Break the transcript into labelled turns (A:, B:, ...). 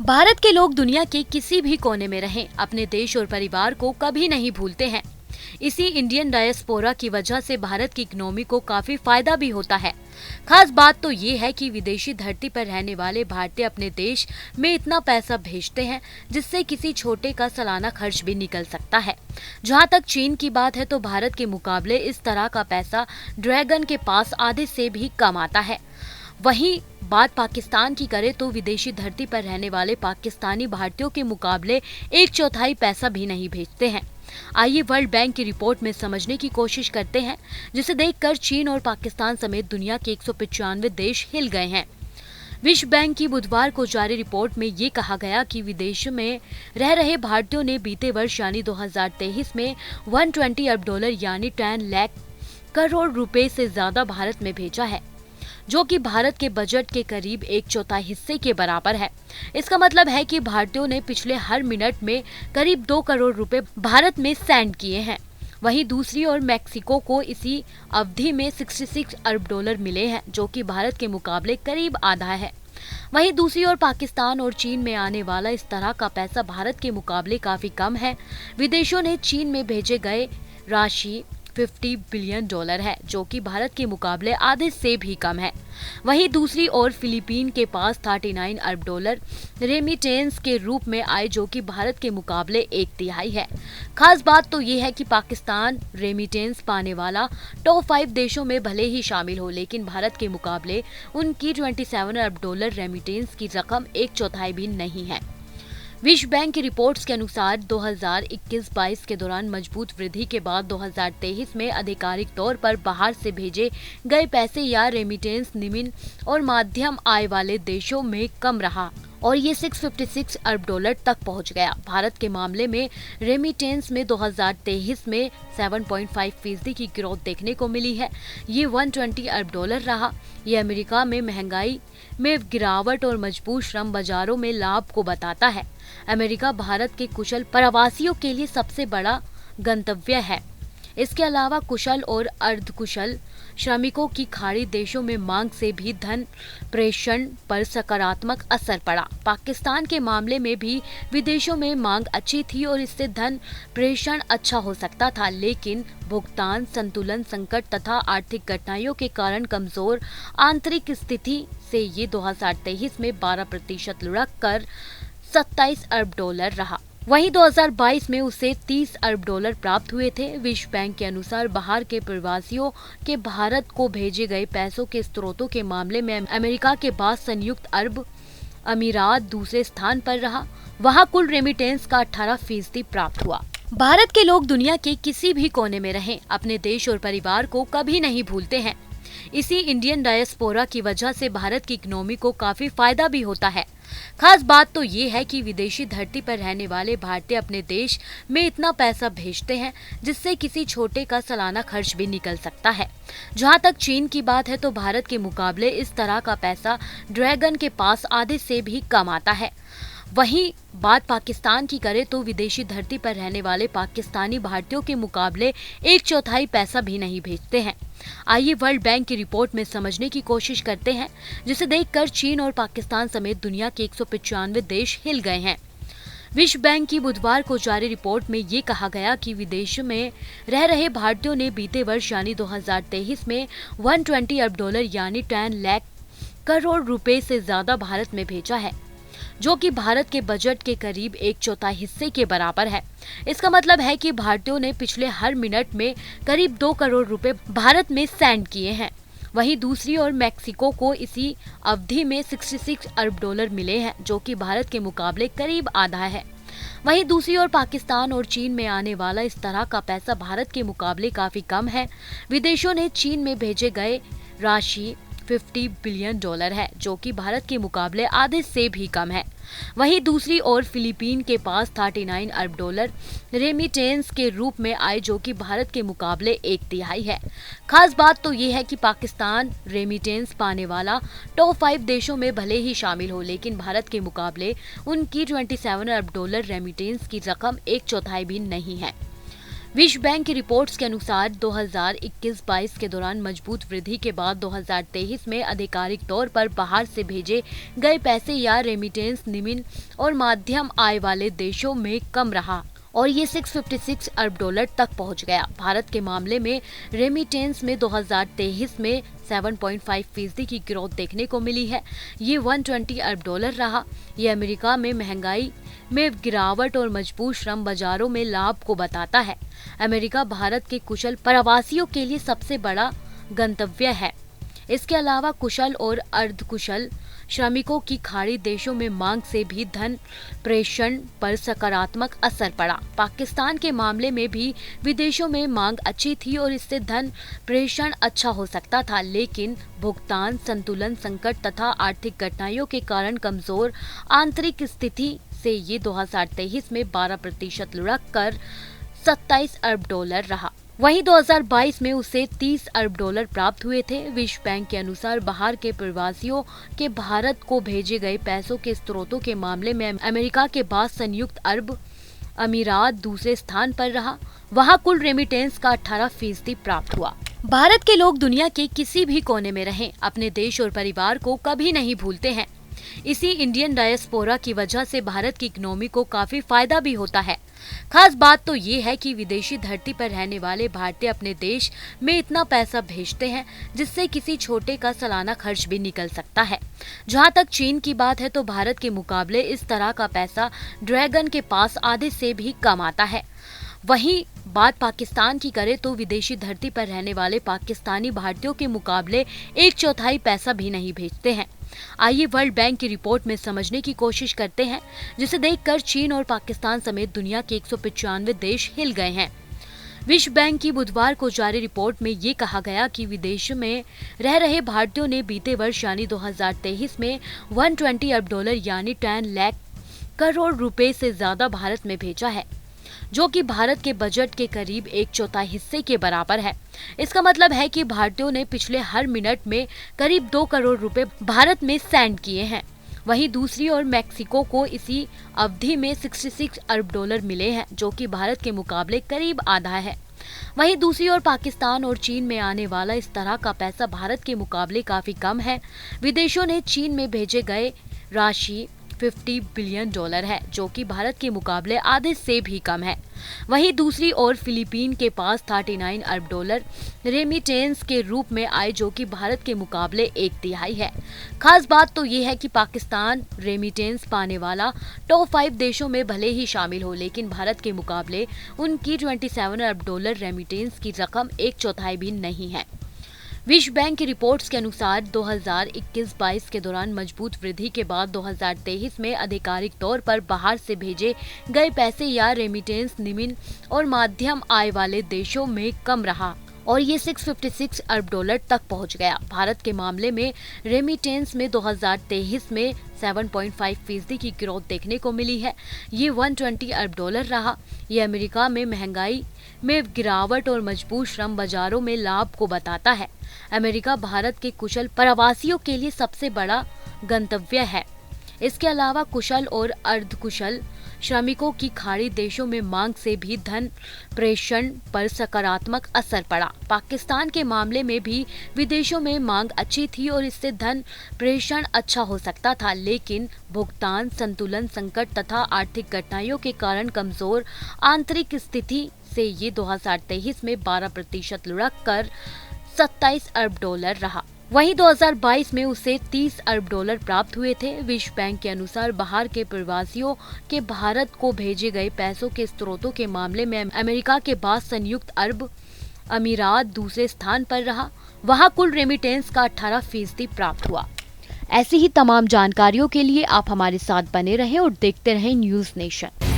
A: भारत के लोग दुनिया के किसी भी कोने में रहें, अपने देश और परिवार को कभी नहीं भूलते हैं। इसी इंडियन डायस्पोरा की वजह से भारत की इकोनॉमी को काफी फायदा भी होता है। खास बात तो ये है कि विदेशी धरती पर रहने वाले भारतीय अपने देश में इतना पैसा भेजते हैं जिससे किसी छोटे का सालाना खर्च भी निकल सकता है। जहां तक चीन की बात है तो भारत के मुकाबले इस तरह का पैसा ड्रैगन के पास आधे से भी कम आता है। वहीं बात पाकिस्तान की करें तो विदेशी धरती पर रहने वाले पाकिस्तानी भारतीयों के मुकाबले 1/4 पैसा भी नहीं भेजते हैं। आइए वर्ल्ड बैंक की रिपोर्ट में समझने की कोशिश करते हैं, जिसे देखकर चीन और पाकिस्तान समेत दुनिया के 195 देश हिल गए हैं। विश्व बैंक की बुधवार को जारी रिपोर्ट में ये कहा गया कि विदेश में रह रहे भारतीयों ने बीते वर्ष यानी 2023 में 120 अरब डॉलर यानी 10 लाख करोड़ रुपए से ज्यादा भारत में भेजा है, जो कि भारत के बजट के करीब 1/4 हिस्से के बराबर है। इसका मतलब है कि भारतीयों ने पिछले हर मिनट में करीब 2 करोड़ रुपए भारत में सेंड किए हैं। वहीं दूसरी ओर मैक्सिको को इसी अवधि में 66 अरब डॉलर मिले हैं, जो कि भारत के मुकाबले करीब आधा है। वहीं दूसरी ओर पाकिस्तान और चीन में आने वाला इस तरह का पैसा भारत के मुकाबले काफी कम है। विदेशों ने चीन में भेजे गए राशि 50 बिलियन डॉलर है, जो कि भारत के मुकाबले आधे से भी कम है। वहीं दूसरी ओर फिलीपीन के पास 39 अरब डॉलर रेमिटेंस के रूप में आए, जो कि भारत के मुकाबले 1/3 है। खास बात तो ये है कि पाकिस्तान रेमिटेंस पाने वाला टॉप 5 देशों में भले ही शामिल हो, लेकिन भारत के मुकाबले उनकी 27 अरब डॉलर रेमिटेंस की रकम 1/4 भी नहीं है। विश्व बैंक की रिपोर्ट्स के अनुसार 2021-22 के दौरान मजबूत वृद्धि के बाद 2023 में आधिकारिक तौर पर बाहर से भेजे गए पैसे या रेमिटेंस निम्न और मध्यम आय वाले देशों में कम रहा और ये 656 अरब डॉलर तक पहुंच गया। भारत के मामले में रेमिटेंस में 2023 में 7.5% की ग्रोथ देखने को मिली है। ये 120 अरब डॉलर रहा। ये अमेरिका में महंगाई में गिरावट और मजबूत श्रम बाजारों में लाभ को बताता है। अमेरिका भारत के कुशल प्रवासियों के लिए सबसे बड़ा गंतव्य है। इसके अलावा कुशल और अर्धकुशल श्रमिकों की खाड़ी देशों में मांग से भी धन प्रेषण पर सकारात्मक असर पड़ा। पाकिस्तान के मामले में भी विदेशों में मांग अच्छी थी और इससे धन प्रेषण अच्छा हो सकता था, लेकिन भुगतान संतुलन संकट तथा आर्थिक कठिनाइयों के कारण कमजोर आंतरिक स्थिति से ये 2023 में 12% लुढ़क कर 27 अरब डॉलर रहा। वहीं 2022 में उसे 30 अरब डॉलर प्राप्त हुए थे। विश्व बैंक के अनुसार बाहर के प्रवासियों के भारत को भेजे गए पैसों के स्रोतों के मामले में अमेरिका के बाद संयुक्त अरब अमीरात दूसरे स्थान पर रहा। वहां कुल रेमिटेंस का 18% प्राप्त हुआ। भारत के लोग दुनिया के किसी भी कोने में रहें, अपने देश और परिवार को कभी नहीं भूलते हैं। इसी इंडियन डायस्पोरा की वजह से भारत की इकोनॉमी को काफी फायदा भी होता है। खास बात तो ये है कि विदेशी धरती पर रहने वाले भारतीय अपने देश में इतना पैसा भेजते हैं जिससे किसी छोटे का सालाना खर्च भी निकल सकता है। जहां तक चीन की बात है तो भारत के मुकाबले इस तरह का पैसा ड्रैगन के पास आधे से भी कम आता है। वहीं बात पाकिस्तान की करें तो विदेशी धरती पर रहने वाले पाकिस्तानी भारतीयों के मुकाबले 1/4 पैसा भी नहीं भेजते हैं। आइए वर्ल्ड बैंक की रिपोर्ट में समझने की कोशिश करते हैं, जिसे देखकर चीन और पाकिस्तान समेत दुनिया के 195 देश हिल गए हैं। विश्व बैंक की बुधवार को जारी रिपोर्ट में ये कहा गया कि विदेश में रह रहे भारतीयों ने बीते वर्ष यानी 2023 में 120 अरब डॉलर यानी 10 लाख करोड़ रुपए से ज्यादा भारत में भेजा है, जो कि भारत के बजट के करीब 1/4 हिस्से के बराबर है। इसका मतलब है कि भारतीयों ने पिछले हर मिनट में करीब 2 करोड़ रुपए भारत में सेंड किए हैं। वहीं दूसरी ओर मैक्सिको को इसी अवधि में 66 अरब डॉलर मिले हैं, जो कि भारत के मुकाबले करीब आधा है। वहीं दूसरी ओर पाकिस्तान और चीन में आने वाला इस तरह का पैसा भारत के मुकाबले काफी कम है। विदेशों ने चीन में भेजे गए राशि 50 बिलियन डॉलर है, जो कि भारत के मुकाबले आधे से भी कम है। वहीं दूसरी ओर फिलीपीन के पास 39 अरब डॉलर रेमिटेंस के रूप में आए, जो कि भारत के मुकाबले 1/3 है। खास बात तो ये है कि पाकिस्तान रेमिटेंस पाने वाला टॉप 5 देशों में भले ही शामिल हो, लेकिन भारत के मुकाबले उनकी 27 अरब डॉलर रेमिटेंस की रकम 1/4 भी नहीं है। विश्व बैंक की रिपोर्ट्स के अनुसार 2021-22 के दौरान मजबूत वृद्धि के बाद 2023 में आधिकारिक तौर पर बाहर से भेजे गए पैसे या रेमिटेंस निम्न और मध्यम आय वाले देशों में कम रहा और ये 656 अरब डॉलर तक पहुंच गया। भारत के मामले में रेमिटेंस में 2023 में 7.5% की ग्रोथ देखने को मिली है। ये 120 अरब डॉलर रहा। ये अमेरिका में महंगाई में गिरावट और मजबूत श्रम बाजारों में लाभ को बताता है। अमेरिका भारत के कुशल प्रवासियों के लिए सबसे बड़ा गंतव्य है। इसके अलावा कुशल और अर्धकुशल श्रमिकों की खाड़ी देशों में मांग से भी धन प्रेषण पर सकारात्मक असर पड़ा। पाकिस्तान के मामले में भी विदेशों में मांग अच्छी थी और इससे धन प्रेषण अच्छा हो सकता था, लेकिन भुगतान संतुलन संकट तथा आर्थिक घटनाओं के कारण कमजोर आंतरिक स्थिति से ये 2023 में 12% लुढ़क कर 27 अरब डॉलर रहा। वहीं 2022 में उसे 30 अरब डॉलर प्राप्त हुए थे। विश्व बैंक के अनुसार बाहर के प्रवासियों के भारत को भेजे गए पैसों के स्रोतों के मामले में अमेरिका के बाद संयुक्त अरब अमीरात दूसरे स्थान पर रहा। वहां कुल रेमिटेंस का 18% प्राप्त हुआ। भारत के लोग दुनिया के किसी भी कोने में रहें, अपने देश और परिवार को कभी नहीं भूलते हैं। इसी इंडियन डायस्पोरा की वजह से भारत की इकोनॉमी को काफी फायदा भी होता है। खास बात तो ये है कि विदेशी धरती पर रहने वाले भारतीय अपने देश में इतना पैसा भेजते हैं जिससे किसी छोटे का सालाना खर्च भी निकल सकता है। जहां तक चीन की बात है तो भारत के मुकाबले इस तरह का पैसा ड्रैगन के पास आधे से भी कम आता है। वहीं बात पाकिस्तान की करें तो विदेशी धरती पर रहने वाले पाकिस्तानी भारतीयों के मुकाबले 1/4 पैसा भी नहीं भेजते हैं। आइए वर्ल्ड बैंक की रिपोर्ट में समझने की कोशिश करते हैं, जिसे देखकर चीन और पाकिस्तान समेत दुनिया के 195 देश हिल गए हैं। विश्व बैंक की बुधवार को जारी रिपोर्ट में ये कहा गया कि विदेश में रह रहे भारतीयों ने बीते वर्ष यानी 2023 में 120 अरब डॉलर यानी 10 लाख करोड़ रुपए से ज्यादा भारत में भेजा है, जो कि भारत के बजट के करीब 1/4 हिस्से के बराबर है। इसका मतलब है कि भारतीयों ने पिछले हर मिनट में करीब 2 करोड़ रुपए भारत में सेंड किए हैं। वहीं दूसरी ओर मैक्सिको को इसी अवधि में 66 अरब डॉलर मिले हैं, जो कि भारत के मुकाबले करीब आधा है। वहीं दूसरी ओर पाकिस्तान और चीन में आने वाला इस तरह का पैसा भारत के मुकाबले काफी कम है। विदेशों ने चीन में भेजे गए राशि 50 बिलियन डॉलर है, जो कि भारत के मुकाबले आधे से भी कम है। वहीं दूसरी ओर फिलीपीन के पास 39 अरब डॉलर रेमिटेंस के रूप में आए, जो कि भारत के मुकाबले 1/3 है। खास बात तो ये है कि पाकिस्तान रेमिटेंस पाने वाला टॉप 5 देशों में भले ही शामिल हो, लेकिन भारत के मुकाबले उनकी 27 अरब डॉलर रेमिटेंस की रकम 1/4 भी नहीं है। विश्व बैंक की रिपोर्ट्स के अनुसार 2021-22 के दौरान मजबूत वृद्धि के बाद 2023 में आधिकारिक तौर पर बाहर से भेजे गए पैसे या रेमिटेंस निम्न और मध्यम आय वाले देशों में कम रहा और ये 656 अरब डॉलर तक पहुंच गया। भारत के मामले में रेमिटेंस में 2023 में 7.5% की ग्रोथ देखने को मिली है। ये 120 अरब डॉलर रहा। ये अमेरिका में महंगाई में गिरावट और मजबूत श्रम बाजारों में लाभ को बताता है। अमेरिका भारत के कुशल प्रवासियों के लिए सबसे बड़ा गंतव्य है। इसके अलावा कुशल और अर्धकुशल श्रमिकों की खाड़ी देशों में मांग से भी धन प्रेषण पर सकारात्मक असर पड़ा। पाकिस्तान के मामले में भी विदेशों में मांग अच्छी थी और इससे धन प्रेषण अच्छा हो सकता था, लेकिन भुगतान संतुलन संकट तथा आर्थिक घटनाओं के कारण कमजोर आंतरिक स्थिति से ये 2023 में 12% लुढ़क कर 27 अरब डॉलर रहा। वहीं 2022 में उसे 30 अरब डॉलर प्राप्त हुए थे। विश्व बैंक के अनुसार बाहर के प्रवासियों के भारत को भेजे गए पैसों के स्रोतों के मामले में अमेरिका के बाद संयुक्त अरब अमीरात दूसरे स्थान पर रहा। वहां कुल रेमिटेंस का 18% प्राप्त हुआ। ऐसी ही तमाम जानकारियों के लिए आप हमारे साथ बने रहें और देखते रहें न्यूज़ नेशन।